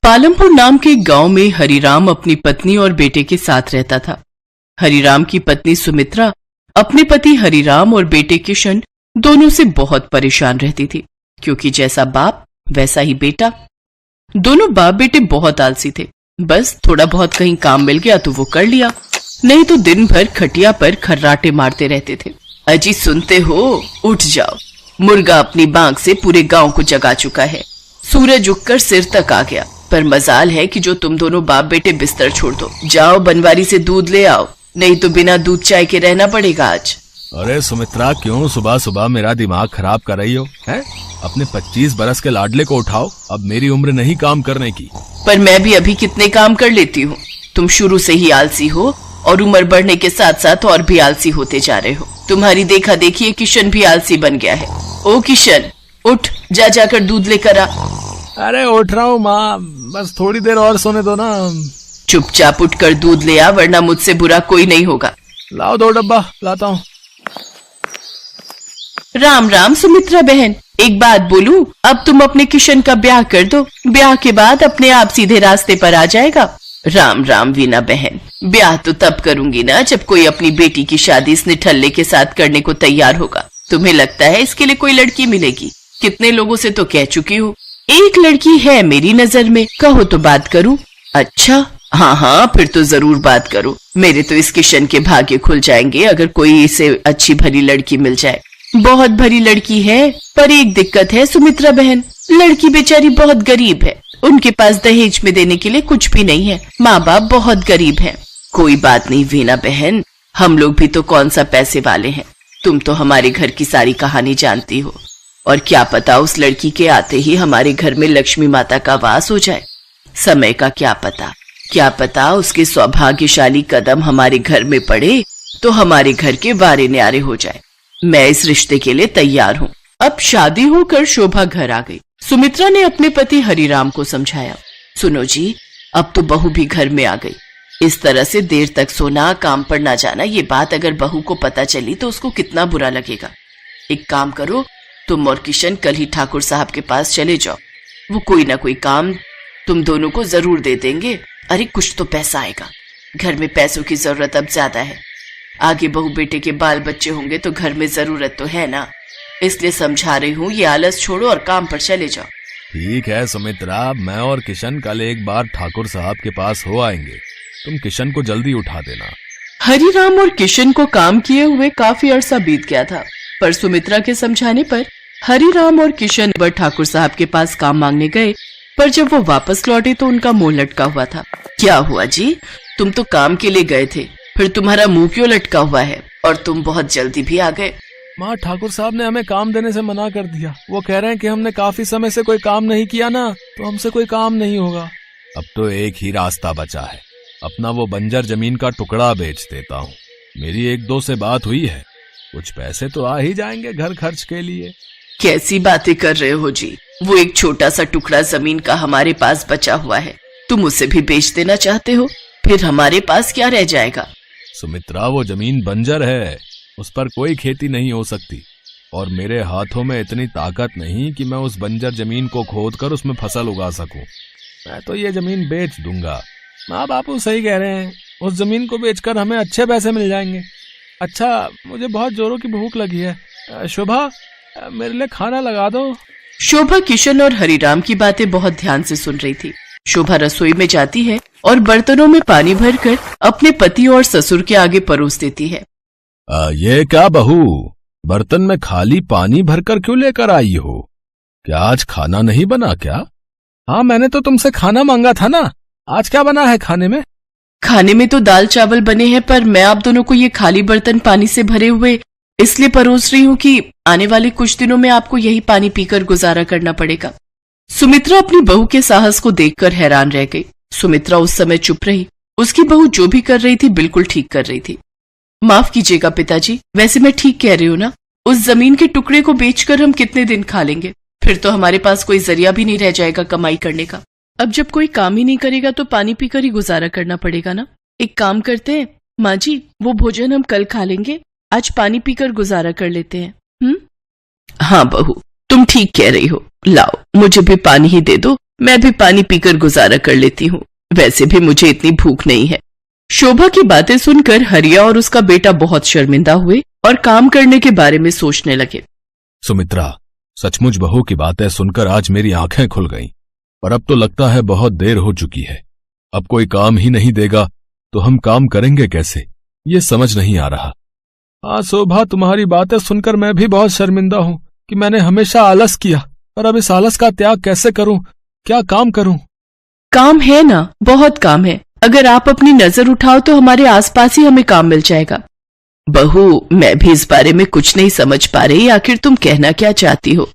पालमपुर नाम के गांव में हरिराम अपनी पत्नी और बेटे के साथ रहता था। हरिराम की पत्नी सुमित्रा अपने पति हरिराम और बेटे किशन दोनों से बहुत परेशान रहती थी, क्योंकि जैसा बाप वैसा ही बेटा। दोनों बाप बेटे बहुत आलसी थे। बस थोड़ा बहुत कहीं काम मिल गया तो वो कर लिया, नहीं तो दिन भर खटिया पर खर्राटे मारते रहते थे। अजी सुनते हो, उठ जाओ, मुर्गा अपनी बांग से पूरे गांव को जगा चुका है। सूरज उगकर सिर तक आ गया, पर मजाल है कि जो तुम दोनों बाप बेटे बिस्तर छोड़ दो। जाओ बनवारी से दूध ले आओ, नहीं तो बिना दूध चाय के रहना पड़ेगा आज। अरे सुमित्रा, क्यों सुबह सुबह मेरा दिमाग खराब कर रही हो? हैं? अपने 25 बरस के लाडले को उठाओ, अब मेरी उम्र नहीं काम करने की। पर मैं भी अभी कितने काम कर लेती हूँ। तुम शुरू से ही आलसी हो और उम्र बढ़ने के साथ साथ और भी आलसी होते जा रहे हो। तुम्हारी देखा देखी किशन भी आलसी बन गया है। ओ किशन, उठ, जा जाकर दूध लेकर आ। अरे उठ रहा हूँ माँ, बस थोड़ी देर और सोने दो ना। चुपचाप उठकर दूध ले आ, वरना मुझसे बुरा कोई नहीं होगा। लाओ 2 डब्बा लाता हूँ। राम राम सुमित्रा बहन, एक बात बोलूं, अब तुम अपने किशन का ब्याह कर दो। ब्याह के बाद अपने आप सीधे रास्ते पर आ जाएगा। राम राम वीना बहन, ब्याह तो तब करूंगी ना जब कोई अपनी बेटी की शादी इस निठल्ले के साथ करने को तैयार होगा। तुम्हें लगता है इसके लिए कोई लड़की मिलेगी? कितने लोगों से तो कह चुकी हूँ। एक लड़की है मेरी नजर में, कहो तो बात करूं। अच्छा, हाँ हाँ, फिर तो जरूर बात करो। मेरे तो इस किशन के भाग्य खुल जाएंगे अगर कोई इसे अच्छी भरी लड़की मिल जाए। बहुत भरी लड़की है, पर एक दिक्कत है सुमित्रा बहन, लड़की बेचारी बहुत गरीब है। उनके पास दहेज में देने के लिए कुछ भी नहीं है। माँ बाप बहुत गरीब हैं। कोई बात नहीं वीना बहन, हम लोग भी तो कौन सा पैसे वाले हैं। तुम तो हमारे घर की सारी कहानी जानती हो, और क्या पता उस लड़की के आते ही हमारे घर में लक्ष्मी माता का वास हो जाए। समय का क्या पता उसके सौभाग्यशाली कदम हमारे घर में पड़े तो हमारे घर के वारे न्यारे हो जाए। मैं इस रिश्ते के लिए तैयार हूँ। अब शादी होकर शोभा घर आ गई। सुमित्रा ने अपने पति हरिराम को समझाया, सुनो जी, अब तो बहू भी घर में आ गई। इस तरह से देर तक सोना, काम पर ना जाना, ये बात अगर बहू को पता चली तो उसको कितना बुरा लगेगा। एक काम करो, तुम और किशन कल ही ठाकुर साहब के पास चले जाओ। वो कोई ना कोई काम तुम दोनों को जरूर दे देंगे। अरे कुछ तो पैसा आएगा। घर में पैसों की जरूरत अब ज्यादा है। आगे बहू बेटे के बाल बच्चे होंगे तो घर में जरूरत तो है ना। इसलिए समझा रही हूँ, ये आलस छोड़ो और काम पर चले जाओ। ठीक है सुमित्रा, मैं और किशन कल एक बार ठाकुर साहब के पास हो आएंगे। तुम किशन को जल्दी उठा देना। हरिराम और किशन को काम किए हुए काफी अरसा बीत गया था, पर सुमित्रा के समझाने पर हरिराम और किशन बर ठाकुर साहब के पास काम मांगने गए। पर जब वो वापस लौटे तो उनका मुंह लटका हुआ था। क्या हुआ जी, तुम तो काम के लिए गए थे, फिर तुम्हारा मुंह क्यों लटका हुआ है? और तुम बहुत जल्दी भी आ गए। माँ, ठाकुर साहब ने हमें काम देने से मना कर दिया। वो कह रहे हैं कि हमने काफी समय से कोई काम नहीं किया ना, तो हमसे कोई काम नहीं होगा। अब तो एक ही रास्ता बचा है, अपना वो बंजर जमीन का टुकड़ा बेच देता हूँ। मेरी 1-2 से बात हुई है, कुछ पैसे तो आ ही जाएंगे घर खर्च के लिए। कैसी बातें कर रहे हो जी, वो एक छोटा सा टुकड़ा जमीन का हमारे पास बचा हुआ है, तुम उसे भी बेच देना चाहते हो? फिर हमारे पास क्या रह जाएगा? सुमित्रा, वो जमीन बंजर है, उस पर कोई खेती नहीं हो सकती, और मेरे हाथों में इतनी ताकत नहीं कि मैं उस बंजर जमीन को खोदकर उसमें फसल उगा सकूं। मैं तो ये जमीन बेच दूंगा। माँ बापू सही कह रहे हैं, उस जमीन को बेचकर हमें अच्छे पैसे मिल जाएंगे। अच्छा, मुझे बहुत जोरों की भूख लगी है। शोभा, मेरे लिए खाना लगा दो। शोभा किशन और हरिराम की बातें बहुत ध्यान से सुन रही थी। शोभा रसोई में जाती है और बर्तनों में पानी भरकर अपने पति और ससुर के आगे परोस देती है। ये क्या बहू, बर्तन में खाली पानी भरकर क्यों लेकर आई हो? क्या आज खाना नहीं बना क्या? हाँ, मैंने तो तुमसे खाना मांगा था ना। आज क्या बना है खाने में? खाने में तो दाल चावल बने हैं, पर मैं आप दोनों को ये खाली बर्तन पानी से भरे हुए इसलिए परोस रही हूँ कि आने वाले कुछ दिनों में आपको यही पानी पीकर गुजारा करना पड़ेगा। सुमित्रा अपनी बहू के साहस को देखकर हैरान रह गई। सुमित्रा उस समय चुप रही। उसकी बहू जो भी कर रही थी बिल्कुल ठीक कर रही थी। माफ कीजिएगा पिताजी, वैसे मैं ठीक कह रही हूँ ना? उस जमीन के टुकड़े को बेचकर हम कितने दिन खा लेंगे? फिर तो हमारे पास कोई जरिया भी नहीं रह जाएगा कमाई करने का। अब जब कोई काम ही नहीं करेगा तो पानी पीकर ही गुजारा करना पड़ेगा ना। एक काम करते हैं माँ जी, वो भोजन हम कल खा लेंगे, आज पानी पीकर गुजारा कर लेते हैं। हाँ बहू, तुम ठीक कह रही हो। लाओ, मुझे भी पानी ही दे दो, मैं भी पानी पीकर गुजारा कर लेती हूँ, वैसे भी मुझे इतनी भूख नहीं है। शोभा की बातें सुनकर हरिया और उसका बेटा बहुत शर्मिंदा हुए और काम करने के बारे में सोचने लगे। सुमित्रा, सचमुच बहू की बातें सुनकर आज मेरी आंखें खुल गईं, पर अब तो लगता है बहुत देर हो चुकी है। अब कोई काम ही नहीं देगा तो हम काम करेंगे कैसे, ये समझ नहीं आ रहा। हाँ शोभा, तुम्हारी बातें सुनकर मैं भी बहुत शर्मिंदा हूँ कि मैंने हमेशा आलस किया, पर अब इस आलस का त्याग कैसे करूं, क्या काम करूं? काम है ना, बहुत काम है। अगर आप अपनी नजर उठाओ तो हमारे आसपास ही हमें काम मिल जाएगा। बहू, मैं भी इस बारे में कुछ नहीं समझ पा रही, आखिर तुम कहना क्या चाहती हो?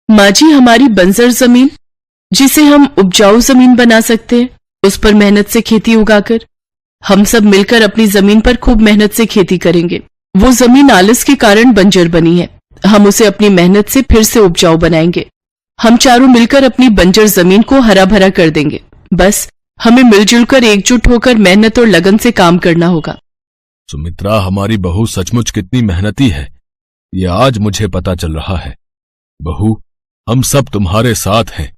माँ जी, हमारी बंजर जमीन जिसे हम उपजाऊ जमीन बना सकते हैं, उस पर मेहनत से खेती उगाकर हम सब मिलकर अपनी जमीन पर खूब मेहनत से खेती करेंगे। वो जमीन आलस के कारण बंजर बनी है, हम उसे अपनी मेहनत से फिर से उपजाऊ बनाएंगे। हम चारों मिलकर अपनी बंजर जमीन को हरा भरा कर देंगे। बस हमें मिलजुल कर एकजुट होकर मेहनत और लगन से काम करना होगा। सुमित्रा, हमारी बहू सचमुच कितनी मेहनती है, ये आज मुझे पता चल रहा है। बहू, हम सब तुम्हारे साथ हैं।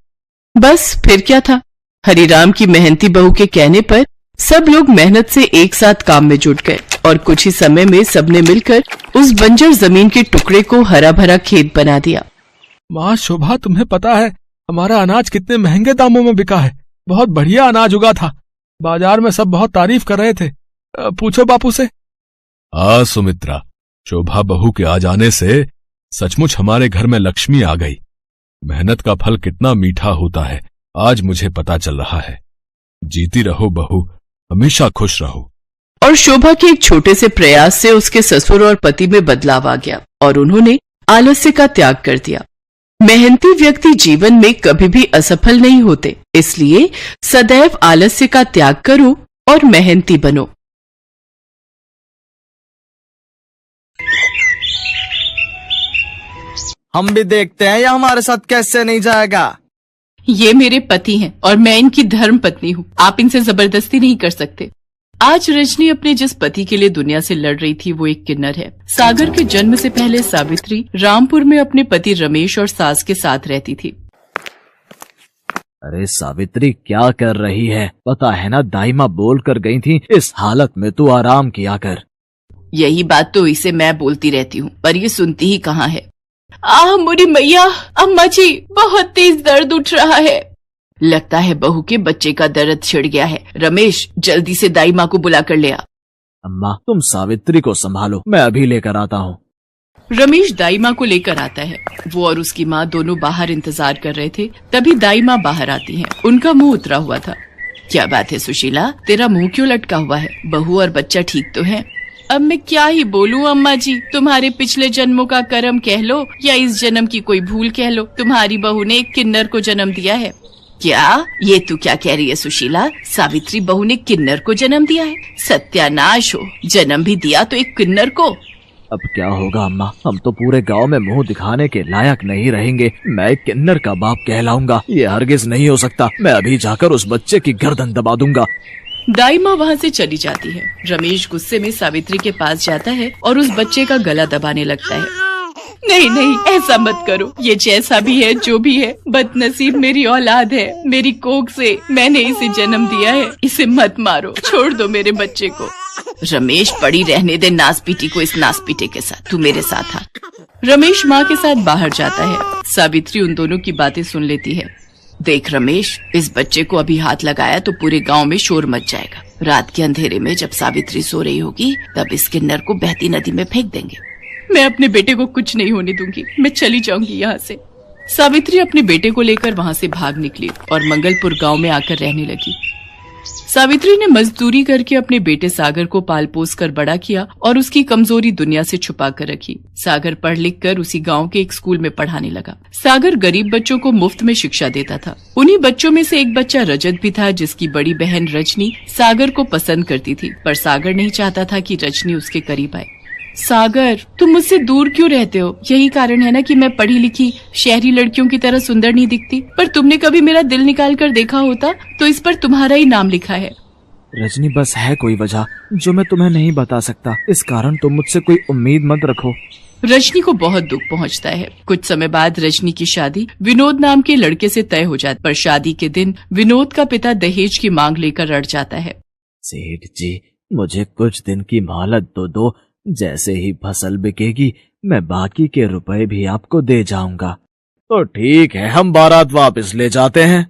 बस फिर क्या था। हरिराम की मेहनती बहू के कहने पर सब लोग मेहनत से एक साथ काम में जुट गए और कुछ ही समय में सबने मिलकर उस बंजर जमीन के टुकड़े को हरा भरा खेत बना दिया। माँ शोभा, तुम्हें पता है हमारा अनाज कितने महंगे दामों में बिका है? बहुत बढ़िया अनाज उगा था, बाजार में सब बहुत तारीफ कर रहे थे। पूछो बापू से। हाँ सुमित्रा, शोभा बहू के आ जाने से सचमुच हमारे घर में लक्ष्मी आ गई। मेहनत का फल कितना मीठा होता है, आज मुझे पता चल रहा है। जीती रहो बहू, हमेशा खुश रहो। और शोभा के एक छोटे से प्रयास से उसके ससुर और पति में बदलाव आ गया और उन्होंने आलस्य का त्याग कर दिया। मेहनती व्यक्ति जीवन में कभी भी असफल नहीं होते, इसलिए सदैव आलस्य का त्याग करो और मेहनती बनो। हम भी देखते हैं यह हमारे साथ कैसे नहीं जाएगा। ये मेरे पति हैं और मैं इनकी धर्म पत्नी हूँ, आप इनसे जबरदस्ती नहीं कर सकते। आज रजनी अपने जिस पति के लिए दुनिया से लड़ रही थी वो एक किन्नर है। सागर के जन्म से पहले सावित्री रामपुर में अपने पति रमेश और सास के साथ रहती थी। अरे सावित्री, क्या कर रही है? पता है ना, दाई माँ बोल कर गई थी इस हालत में तू आराम किया कर। यही बात तो इसे मैं बोलती रहती हूँ, पर ये सुनती ही कहाँ है। आह मुरी मैया, अम्मा जी, बहुत तेज दर्द उठ रहा है। लगता है बहू के बच्चे का दर्द छिड़ गया है। रमेश, जल्दी से दाई माँ को बुला कर ले आ। अम्मा, तुम सावित्री को संभालो, मैं अभी लेकर आता हूँ। रमेश दाई माँ को लेकर आता है। वो और उसकी माँ दोनों बाहर इंतजार कर रहे थे, तभी दाई माँ बाहर आती हैं। उनका मुंह उतरा हुआ था। क्या बात है सुशीला, तेरा मुंह क्यों लटका हुआ है? बहू और बच्चा ठीक तो है? अब मैं क्या ही बोलूं अम्मा जी, तुम्हारे पिछले जन्मों का कर्म कह लो या इस जन्म की कोई भूल कह लो, तुम्हारी बहू ने एक किन्नर को जन्म दिया है। क्या? ये तू क्या कह रही है सुशीला? सावित्री बहू ने किन्नर को जन्म दिया है? सत्यानाश हो, जन्म भी दिया तो एक किन्नर को। अब क्या होगा अम्मा, हम तो पूरे गांव में मुंह दिखाने के लायक नहीं रहेंगे। मैं एक किन्नर का बाप कहलाऊंगा, ये हरगिज नहीं हो सकता। मैं अभी जाकर उस बच्चे की गर्दन दबा दूंगा। दाई माँ वहाँ से चली जाती है। रमेश गुस्से में सावित्री के पास जाता है और उस बच्चे का गला दबाने लगता है। नहीं नहीं, ऐसा मत करो। ये जैसा भी है, जो भी है, बदनसीब मेरी औलाद है। मेरी कोख से मैंने इसे जन्म दिया है। इसे मत मारो, छोड़ दो मेरे बच्चे को। रमेश, पड़ी रहने दे नासपीटी को इस नासपीटे के साथ, तू मेरे साथ आ। रमेश माँ के साथ बाहर जाता है। सावित्री उन दोनों की बातें सुन लेती है। देख रमेश, इस बच्चे को अभी हाथ लगाया तो पूरे गांव में शोर मच जाएगा। रात के अंधेरे में जब सावित्री सो रही होगी तब इस किन्नर को बहती नदी में फेंक देंगे। मैं अपने बेटे को कुछ नहीं होने दूंगी, मैं चली जाऊंगी यहाँ से। सावित्री अपने बेटे को लेकर वहाँ से भाग निकली और मंगलपुर गांव में आकर रहने लगी। सावित्री ने मजदूरी करके अपने बेटे सागर को पाल पोस कर बड़ा किया और उसकी कमजोरी दुनिया से छुपा कर रखी। सागर पढ़ लिख कर उसी गांव के एक स्कूल में पढ़ाने लगा। सागर गरीब बच्चों को मुफ्त में शिक्षा देता था। उन्हीं बच्चों में से एक बच्चा रजत भी था, जिसकी बड़ी बहन रजनी सागर को पसंद करती थी, पर सागर नहीं चाहता था कि रजनी उसके करीब आए। सागर, तुम मुझसे दूर क्यों रहते हो? यही कारण है ना कि मैं पढ़ी लिखी शहरी लड़कियों की तरह सुंदर नहीं दिखती। पर तुमने कभी मेरा दिल निकाल कर देखा होता तो इस पर तुम्हारा ही नाम लिखा है। रजनी, बस है कोई वजह जो मैं तुम्हें नहीं बता सकता। इस कारण तुम मुझसे कोई उम्मीद मत रखो। रजनी को बहुत दुख पहुंचता है। कुछ समय बाद रजनी की शादी विनोद नाम के लड़के से तय हो जाती, पर शादी के दिन विनोद का पिता दहेज की मांग लेकर अड़ जाता है। सेठ जी, मुझे कुछ दिन की मोहलत तो दो। जैसे ही फसल बिकेगी मैं बाकी के रुपए भी आपको दे जाऊंगा। तो ठीक है, हम बारात वापस ले जाते हैं।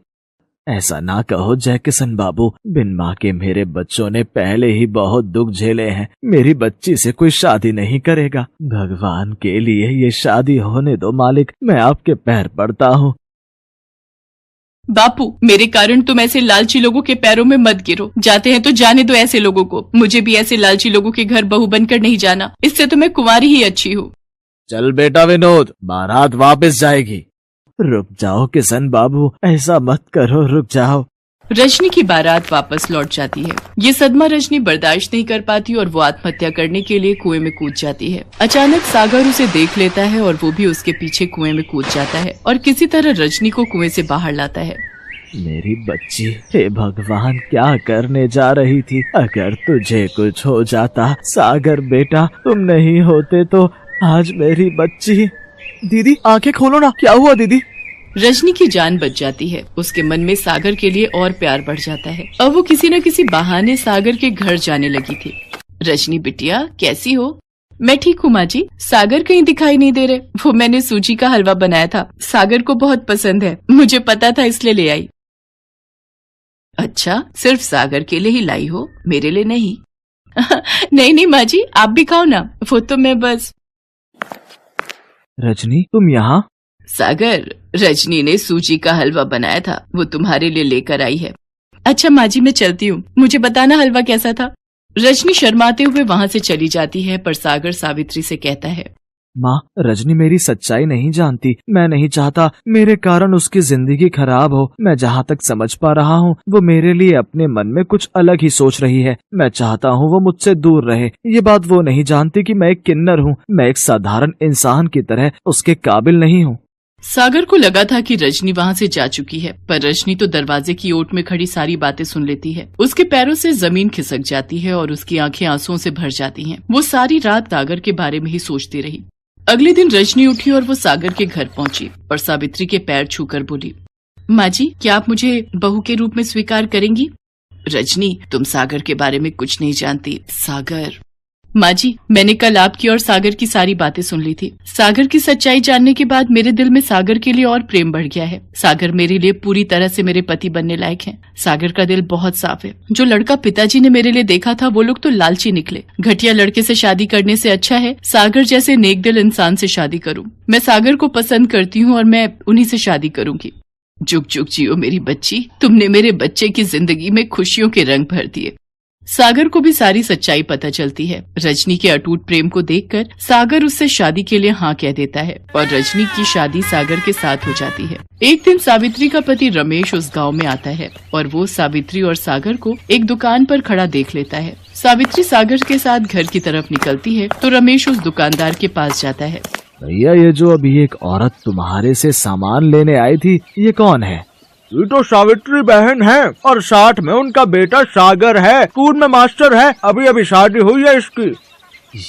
ऐसा ना कहो जैकिसन बाबू, बिन माँ के मेरे बच्चों ने पहले ही बहुत दुख झेले हैं। मेरी बच्ची से कोई शादी नहीं करेगा। भगवान के लिए ये शादी होने दो मालिक, मैं आपके पैर पड़ता हूँ। बापू, मेरे कारण तुम ऐसे लालची लोगों के पैरों में मत गिरो। जाते हैं तो जाने दो ऐसे लोगों को। मुझे भी ऐसे लालची लोगों के घर बहू बनकर नहीं जाना। इससे तो मैं कुंवारी ही अच्छी हूँ। चल बेटा विनोद, बारात वापस जाएगी। रुक जाओ किशन बाबू, ऐसा मत करो, रुक जाओ। रजनी की बारात वापस लौट जाती है। ये सदमा रजनी बर्दाश्त नहीं कर पाती और वो आत्महत्या करने के लिए कुएं में कूद जाती है। अचानक सागर उसे देख लेता है और वो भी उसके पीछे कुएं में कूद जाता है और किसी तरह रजनी को कुएं से बाहर लाता है। मेरी बच्ची, हे भगवान, क्या करने जा रही थी? अगर तुझे कुछ हो जाता, सागर बेटा, तुम नहीं होते तो आज मेरी बच्ची। दीदी आंखें खोलो ना, क्या हुआ दीदी? रजनी की जान बच जाती है। उसके मन में सागर के लिए और प्यार बढ़ जाता है। अब वो किसी न किसी बहाने सागर के घर जाने लगी थी। रजनी बिटिया, कैसी हो? मैं ठीक हूँ माँ जी। सागर कहीं दिखाई नहीं दे रहे। वो मैंने सूजी का हलवा बनाया था, सागर को बहुत पसंद है। मुझे पता था इसलिए ले आई। अच्छा, सिर्फ सागर के लिए ही लाई हो, मेरे लिए नहीं? नहीं नहीं माँ जी, आप भी खाओ ना। वो तो मैं बस। रजनी, तुम यहाँ? सागर, रजनी ने सूजी का हलवा बनाया था, वो तुम्हारे लिए लेकर आई है। अच्छा माँ जी, मैं चलती हूँ। मुझे बताना हलवा कैसा था। रजनी शर्माते हुए वहाँ से चली जाती है, पर सागर सावित्री से कहता है, माँ, रजनी मेरी सच्चाई नहीं जानती। मैं नहीं चाहता मेरे कारण उसकी जिंदगी खराब हो। मैं जहाँ तक समझ पा रहा हूँ, वो मेरे लिए अपने मन में कुछ अलग ही सोच रही है। मैं चाहता हूँ वो मुझसे दूर रहे। ये बात वो नहीं जानती कि मैं एक किन्नर हूँ। मैं एक साधारण इंसान की तरह उसके काबिल नहीं हूँ। सागर को लगा था कि रजनी वहाँ से जा चुकी है, पर रजनी तो दरवाजे की ओट में खड़ी सारी बातें सुन लेती है। उसके पैरों से जमीन खिसक जाती है और उसकी आंखें आंसुओं से भर जाती हैं। वो सारी रात सागर के बारे में ही सोचती रही। अगले दिन रजनी उठी और वो सागर के घर पहुंची और सावित्री के पैर छूकर बोली, माँ जी, क्या आप मुझे बहू के रूप में स्वीकार करेंगी? रजनी, तुम सागर के बारे में कुछ नहीं जानती। सागर। माँ जी, मैंने कल आपकी और सागर की सारी बातें सुन ली थी। सागर की सच्चाई जानने के बाद मेरे दिल में सागर के लिए और प्रेम बढ़ गया है। सागर मेरे लिए पूरी तरह से मेरे पति बनने लायक हैं। सागर का दिल बहुत साफ है। जो लड़का पिताजी ने मेरे लिए देखा था, वो लोग तो लालची निकले। घटिया लड़के से शादी करने से अच्छा है सागर जैसे नेक दिल इंसान से शादी करूं। मैं सागर को पसंद करती हूँ और मैं उन्हीं से शादी करूंगी। जुग जुग जियो मेरी बच्ची, तुमने मेरे बच्चे की जिंदगी में खुशियों के रंग भर दिए। सागर को भी सारी सच्चाई पता चलती है। रजनी के अटूट प्रेम को देखकर सागर उससे शादी के लिए हाँ कह देता है और रजनी की शादी सागर के साथ हो जाती है। एक दिन सावित्री का पति रमेश उस गांव में आता है और वो सावित्री और सागर को एक दुकान पर खड़ा देख लेता है। सावित्री सागर के साथ घर की तरफ निकलती है तो रमेश उस दुकानदार के पास जाता है। भैया, ये जो अभी एक औरत तुम्हारे से सामान लेने आई थी, ये कौन है? ये तो सावित्री बहन है और साथ में उनका बेटा सागर है, स्कूल में मास्टर है। अभी अभी शादी हुई है इसकी।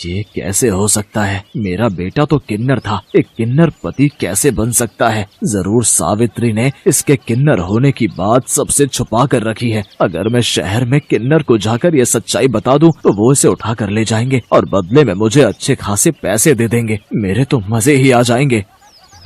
ये कैसे हो सकता है? मेरा बेटा तो किन्नर था। एक किन्नर पति कैसे बन सकता है? जरूर सावित्री ने इसके किन्नर होने की बात सबसे छुपा कर रखी है। अगर मैं शहर में किन्नर को जाकर ये सच्चाई बता दूं, तो वो इसे उठा कर ले जाएंगे और बदले में मुझे अच्छे खासे पैसे दे देंगे। मेरे तो मजे ही आ जाएंगे।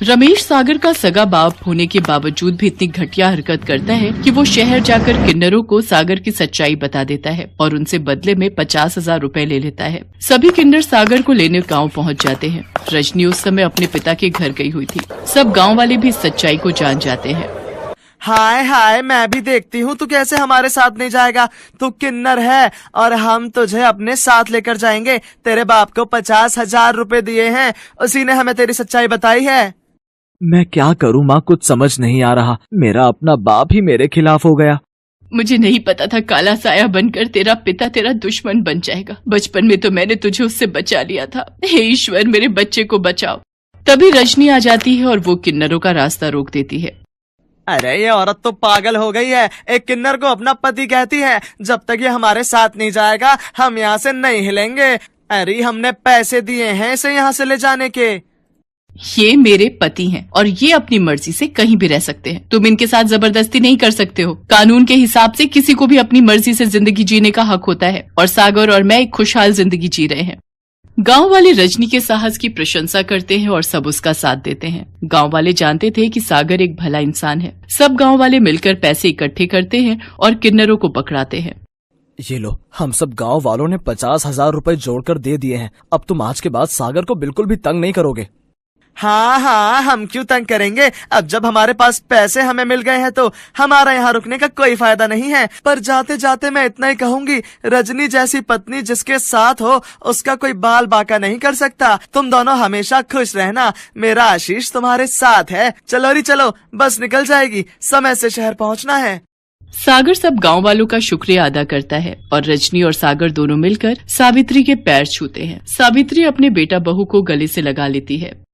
रमेश सागर का सगा बाप होने के बावजूद भी इतनी घटिया हरकत करता है कि वो शहर जाकर किन्नरों को सागर की सच्चाई बता देता है और उनसे बदले में 50,000 रुपए ले लेता है। सभी किन्नर सागर को लेने गांव पहुंच जाते हैं। रजनी उस समय अपने पिता के घर गई हुई थी। सब गांव वाले भी सच्चाई को जान जाते हैं। हाय हाय, मैं भी देखती हूँ तू कैसे हमारे साथ नहीं जाएगा। तू किन्नर है और हम तुझे अपने साथ लेकर जाएंगे। तेरे बाप को 50,000 रुपए दिए हैं, उसी ने हमें तेरी सच्चाई बताई है। मैं क्या करूँ माँ, कुछ समझ नहीं आ रहा। मेरा अपना बाप ही मेरे खिलाफ हो गया। मुझे नहीं पता था काला साया बनकर तेरा पिता तेरा दुश्मन बन जाएगा। बचपन में तो मैंने तुझे उससे बचा लिया था। हे ईश्वर, मेरे बच्चे को बचाओ। तभी रजनी आ जाती है और वो किन्नरों का रास्ता रोक देती है। अरे ये औरत तो पागल हो गई है। एक किन्नर को अपना पति कहती है। जब तक ये हमारे साथ नहीं जाएगा, हम यहाँ से नहीं हिलेंगे। अरे हमने पैसे दिए हैं इसे यहाँ से ले जाने के। ये मेरे पति हैं और ये अपनी मर्जी से कहीं भी रह सकते हैं। तुम इनके साथ जबरदस्ती नहीं कर सकते हो। कानून के हिसाब से किसी को भी अपनी मर्जी से जिंदगी जीने का हक होता है और सागर और मैं एक खुशहाल जिंदगी जी रहे हैं। गांव वाले रजनी के साहस की प्रशंसा करते हैं और सब उसका साथ देते हैं। गांव वाले जानते थे कि सागर एक भला इंसान है। सब गांव वाले मिलकर पैसे इकट्ठे करते हैं और किन्नरों को पकड़ाते हैं। ये लो, हम सब गांव वालों ने 50,000 रुपए जोड़कर दे दिए हैं। अब तुम आज के बाद सागर को बिल्कुल भी तंग नहीं करोगे। हाँ हाँ, हम क्यों तंग करेंगे। अब जब हमारे पास पैसे हमें मिल गए हैं तो हमारा यहाँ रुकने का कोई फायदा नहीं है। पर जाते जाते मैं इतना ही कहूंगी, रजनी जैसी पत्नी जिसके साथ हो उसका कोई बाल बाका नहीं कर सकता। तुम दोनों हमेशा खुश रहना। मेरा आशीष तुम्हारे साथ है। चलो री चलो, बस निकल जाएगी, समय से शहर पहुँचना है। सागर सब गांव वालों का शुक्रिया अदा करता है और रजनी और सागर दोनों मिलकर सावित्री के पैर छूते हैं। सावित्री अपने बेटा बहू को गले से लगा लेती है।